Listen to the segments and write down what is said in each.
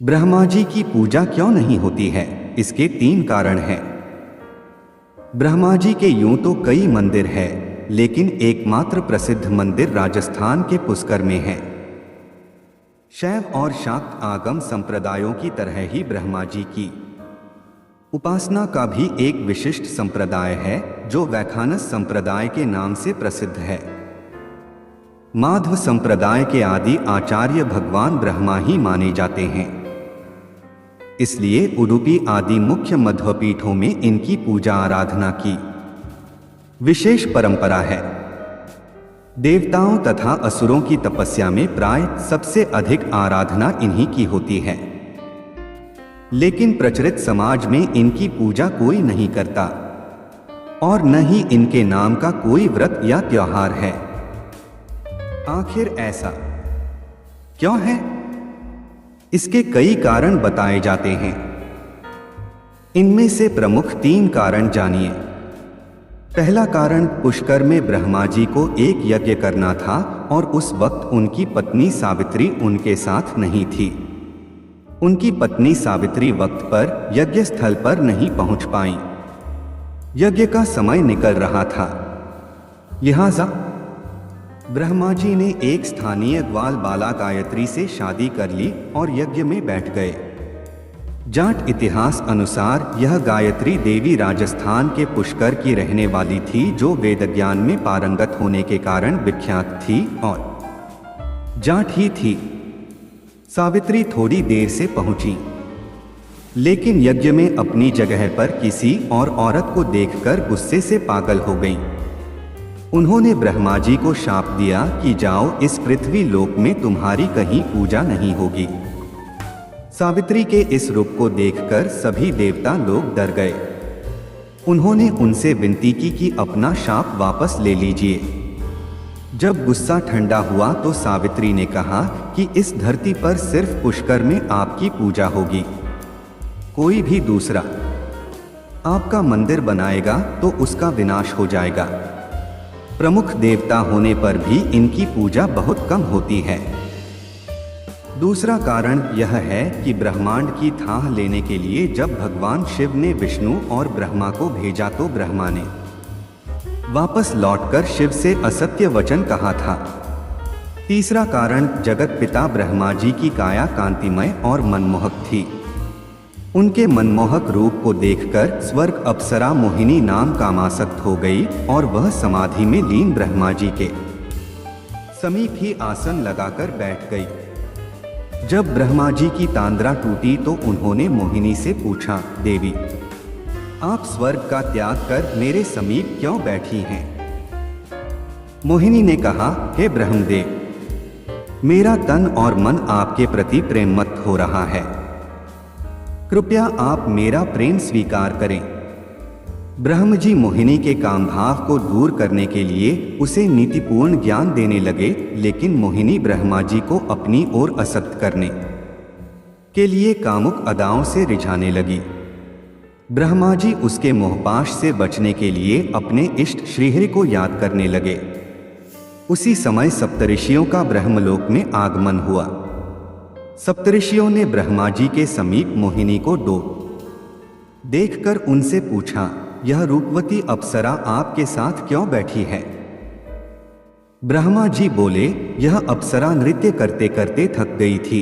ब्रह्मा जी की पूजा क्यों नहीं होती है? इसके 3 कारण हैं। ब्रह्मा जी के यूं तो कई मंदिर हैं, लेकिन एकमात्र प्रसिद्ध मंदिर राजस्थान के पुष्कर में है। शैव और शाक्त आगम संप्रदायों की तरह ही ब्रह्मा जी की उपासना का भी एक विशिष्ट संप्रदाय है, जो वैखानस संप्रदाय के नाम से प्रसिद्ध है। माध्व संप्रदाय के आदि आचार्य भगवान ब्रह्मा ही माने जाते हैं। इसलिए उडुपी आदि मुख्य मध्वपीठों में इनकी पूजा आराधना की विशेष परंपरा है। देवताओं तथा असुरों की तपस्या में प्राय सबसे अधिक आराधना इन्हीं की होती है, लेकिन प्रचलित समाज में इनकी पूजा कोई नहीं करता और न ही इनके नाम का कोई व्रत या त्योहार है। आखिर ऐसा क्यों है? इसके कई कारण बताए जाते हैं। इनमें से प्रमुख 3 कारण जानिए। पहला कारण, पुष्कर में ब्रह्मा जी को एक यज्ञ करना था और उस वक्त उनकी पत्नी सावित्री उनके साथ नहीं थी। उनकी पत्नी सावित्री वक्त पर यज्ञ स्थल पर नहीं पहुंच पाई। यज्ञ का समय निकल रहा था। लिहाजा ब्रह्मा जी ने एक स्थानीय ग्वाल बाला गायत्री से शादी कर ली और यज्ञ में बैठ गए। जाट इतिहास अनुसार यह गायत्री देवी राजस्थान के पुष्कर की रहने वाली थी, जो वेद ज्ञान में पारंगत होने के कारण विख्यात थी और जाट ही थी। सावित्री थोड़ी देर से पहुंची, लेकिन यज्ञ में अपनी जगह पर किसी और औरत को देखकर गुस्से से पागल हो गईं। उन्होंने ब्रह्मा जी को शाप दिया कि जाओ, इस पृथ्वी लोक में तुम्हारी कहीं पूजा नहीं होगी। सावित्री के इस रूप को देखकर सभी देवता लोग डर गए। उन्होंने उनसे विनती की कि अपना शाप वापस ले लीजिए। जब गुस्सा ठंडा हुआ तो सावित्री ने कहा कि इस धरती पर सिर्फ पुष्कर में आपकी पूजा होगी। कोई भी दूसरा आपका मंदिर बनाएगा तो उसका विनाश हो जाएगा। प्रमुख देवता होने पर भी इनकी पूजा बहुत कम होती है। दूसरा कारण यह है कि ब्रह्मांड की थाह लेने के लिए जब भगवान शिव ने विष्णु और ब्रह्मा को भेजा तो ब्रह्मा ने वापस लौटकर शिव से असत्य वचन कहा था। तीसरा कारण, जगत पिता ब्रह्मा जी की काया कांतिमय और मनमोहक थी। उनके मनमोहक रूप को देखकर स्वर्ग अप्सरा मोहिनी नाम कामासक्त हो गई और वह समाधि में लीन ब्रह्मा जी के समीप ही आसन लगाकर बैठ गई। जब ब्रह्मा जी की तांद्रा टूटी तो उन्होंने मोहिनी से पूछा, देवी, आप स्वर्ग का त्याग कर मेरे समीप क्यों बैठी हैं? मोहिनी ने कहा, हे ब्रह्मदेव, मेरा तन और मन आपके प्रति प्रेममत्त हो रहा है। कृपया आप मेरा प्रेम स्वीकार करें। ब्रह्म जी मोहिनी के काम भाव को दूर करने के लिए उसे नीतिपूर्ण ज्ञान देने लगे, लेकिन मोहिनी ब्रह्मा जी को अपनी ओर आसक्त करने के लिए कामुक अदाओं से रिझाने लगी। ब्रह्मा जी उसके मोहपाश से बचने के लिए अपने इष्ट श्रीहरि को याद करने लगे। उसी समय सप्तऋषियों का ब्रह्मलोक में आगमन हुआ। सप्तऋषियों ने ब्रह्मा जी के समीप मोहिनी को देखकर उनसे पूछा, यह रूपवती अप्सरा आपके साथ क्यों बैठी है? ब्रह्मा जी बोले, यह अप्सरा नृत्य करते करते थक गई थी।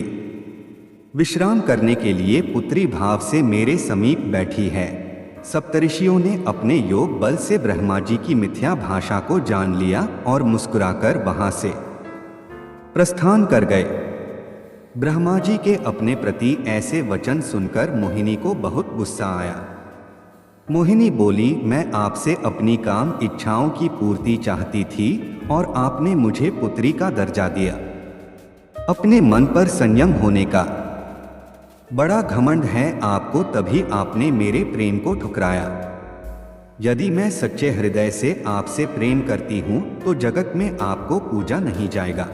विश्राम करने के लिए पुत्री भाव से मेरे समीप बैठी है। सप्तऋषियों ने अपने योग बल से ब्रह्मा जी की मिथ्या भाषा को जान लिया और मुस्कुराकर वहां से प्रस्थान कर गए। ब्रह्मा जी के अपने प्रति ऐसे वचन सुनकर मोहिनी को बहुत गुस्सा आया। मोहिनी बोली, मैं आपसे अपनी काम इच्छाओं की पूर्ति चाहती थी और आपने मुझे पुत्री का दर्जा दिया। अपने मन पर संयम होने का बड़ा घमंड है आपको, तभी आपने मेरे प्रेम को ठुकराया। यदि मैं सच्चे हृदय से आपसे प्रेम करती हूँ तो जगत में आपको पूजा नहीं जाएगा।